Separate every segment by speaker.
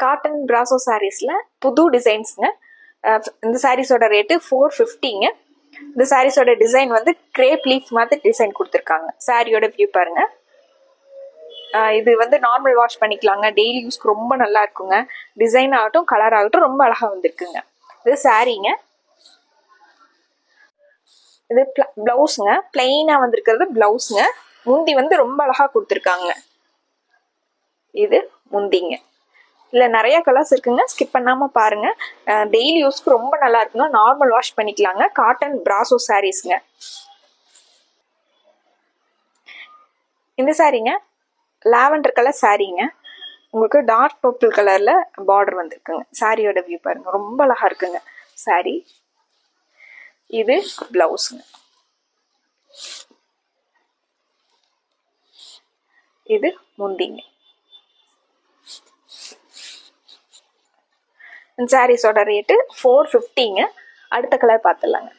Speaker 1: Cotton brasso சாரீஸ்ல புது டிசைன்ஸ்ங்க. இந்த சாரீஸோட rate 450ங்க. இந்த சாரீஸோட டிசைன் வந்து கிரேப் லீஃப் மாதிரி டிசைன் கொடுத்துருக்காங்க. சாரியோட வியூ பாருங்க. இது வந்து நார்மல் வாஷ் பண்ணிக்கலாங்க. டெய்லி யூஸ்க்கு ரொம்ப நல்லா இருக்குங்க. டிசைன் ஆகட்டும் கலர் ஆகட்டும் ரொம்ப அழகா வந்திருக்குங்க. இது சாரீங்க. இது பிளவுஸ்ங்க. பிளெயினா வந்திருக்கிறது பிளவுஸ்ங்க. முந்தி வந்து ரொம்ப அழகா கொடுத்துருக்காங்க. இது முந்திங்க. இல்ல நிறைய கலர்ஸ் இருக்குங்க. ஸ்கிப் பண்ணாம பாருங்க. டெய்லி யூஸ்க்கு ரொம்ப நல்லா இருக்குங்க. நார்மல் வாஷ் பண்ணிக்கலாங்க. காட்டன் பிராசோ சாரீஸ்ங்க. இந்த சாரீங்க லாவெண்டர் கலர் சாரீங்க. உங்களுக்கு டார்க் பர்பிள் கலர்ல பார்டர் வந்திருக்குங்க. சாரியோட வியூ பாருங்க. ரொம்ப அழகா இருக்குங்க சாரி. இது பிளவுஸ்ங்க. இது முந்திங்க. இந்த சாரீஸோட ரேட்டு 450ங்க. அடுத்த கலர் பார்த்துடலாங்க.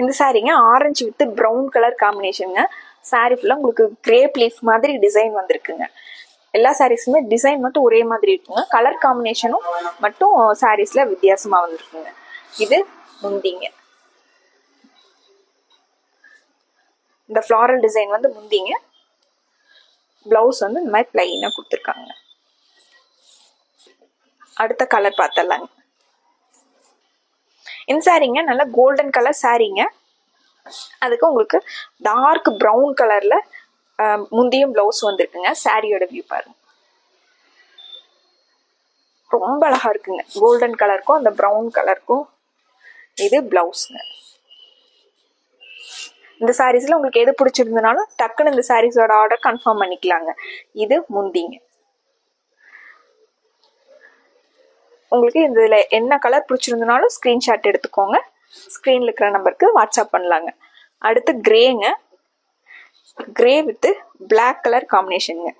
Speaker 1: இந்த சாரீங்க ஆரஞ்சு வித் ப்ரௌன் கலர் காம்பினேஷனுங்க. சாரி ஃபுல்லா உங்களுக்கு கிரேப் லீஃப் மாதிரி டிசைன் வந்திருக்குங்க. எல்லா சாரீஸுமே டிசைன் மட்டும் ஒரே மாதிரி இருக்குங்க. கலர் காம்பினேஷனும் மட்டும் சாரீஸ்ல வித்தியாசமா வந்திருக்குங்க. இது முந்திங்க. இந்த ஃப்ளாரல் டிசைன் வந்து முந்திங்க. பிளவுஸ் வந்து இந்த மாதிரி பிளைனா கொடுத்துருக்காங்க. அடுத்த கலர் பார்த்தலாங்க. இந்த சாரீங்க நல்ல கோல்டன் கலர் சாரீங்க. அதுக்கு உங்களுக்கு டார்க் ப்ரௌன் கலர்ல முந்தியும் பிளவுஸ் வந்திருக்குங்க. சாரியோட வியூ பாருங்க. ரொம்ப அழகா இருக்குங்க. கோல்டன் கலருக்கும் அந்த ப்ரௌன் கலருக்கும். இது பிளவுஸ்ங்க. இந்த சாரீஸ்ல உங்களுக்கு எது பிடிச்சிருந்தனாலும் டக்குன்னு இந்த சாரீஸோட ஆர்டர் கன்ஃபார்ம் பண்ணிக்கலாங்க. இது முந்திங்க. உங்களுக்கு இதுல என்ன கலர் பிடிச்சிருந்தனாலும் ஸ்கிரீன்ஷாட் எடுத்துக்கோங்க. ஸ்கிரீன்ல இருக்கிற நம்பருக்கு வாட்ஸ்அப் பண்ணலாங்க. அடுத்து கிரேங்க. கிரே வித் பிளாக் கலர் காம்பினேஷனுங்க.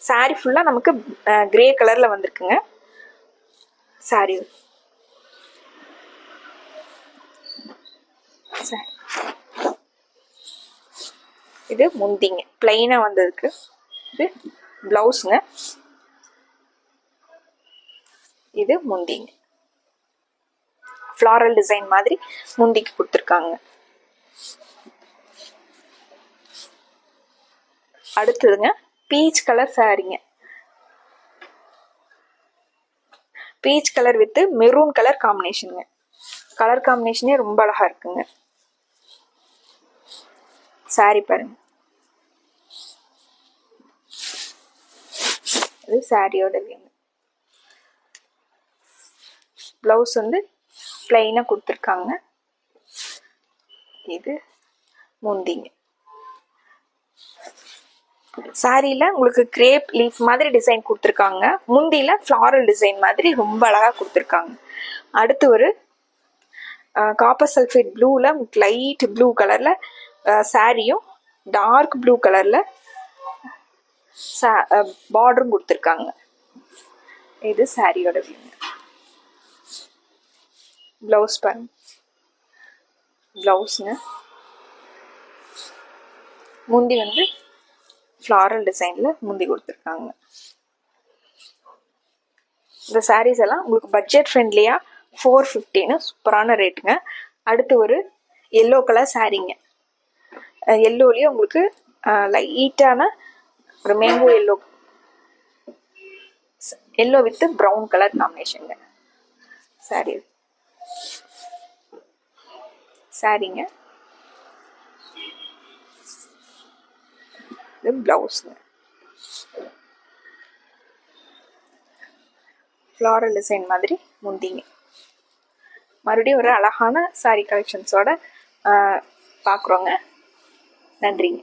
Speaker 1: சாரி ஃபுல்லா நமக்கு கிரே கலர்ல வந்திருக்குங்க. சாரி இது முந்திங்க. பிளைனா வந்ததுக்கு. இது பிளவுஸ்ங்க. இது முந்திங்க. ஃப்ளாரல் டிசைன் மாதிரி முந்திக்கு கொடுத்துருக்காங்க. அடுத்ததுங்க பீச் கலர் சாரீங்க. Peach colour with maroon colour காம்பினேஷனுங்க. கலர் காம்பினேஷனே ரொம்ப அழகா இருக்குங்க. சாரி பாருங்க. இது சாரியோட பிளவுஸ் வந்து பிளைனா கொடுத்துருக்காங்க. இது முந்திங்க. சாரியில உங்களுக்கு கிரேப் லீஃப் மாதிரி டிசைன் கொடுத்துருக்காங்க. முந்தியில ஃப்ளாரல் டிசைன் மாதிரி ரொம்ப அழகா கொடுத்துருக்காங்க. அடுத்து ஒரு காப்பர் சல்ஃபேட் ப்ளூல லைட் ப்ளூ கலர்ல சாரியும் டார்க் ப்ளூ கலர்ல பார்டரும் கொடுத்துருக்காங்க. இது சாரியோட வியூ. பிளவுஸ் பாருங்க. பிளவுஸ்ங்க. முந்தி வந்து ஃப்ளாரல் டிசைன்ல முந்தி கொடுத்துருக்காங்க. இந்த சாரீஸ் எல்லாம் உங்களுக்கு பட்ஜெட் ஃப்ரெண்ட்லியா 450ன்னு சூப்பரான ரேட்டுங்க. அடுத்து ஒரு எல்லோ கலர் சாரீங்க. எல்லோலயே உங்களுக்கு லைட்டான ஒரு mango yellow. Yellow with brown colour காம்பினேஷனுங்க. சாரி சாரீங்க. இது பிளவுஸ்ங்க. ஃப்ளாரல் டிசைன் மாதிரி முந்திங்க. மறுபடியும் ஒரு அழகான சாரி கலெக்ஷன்ஸோட பார்க்குறோங்க. நன்றிங்க.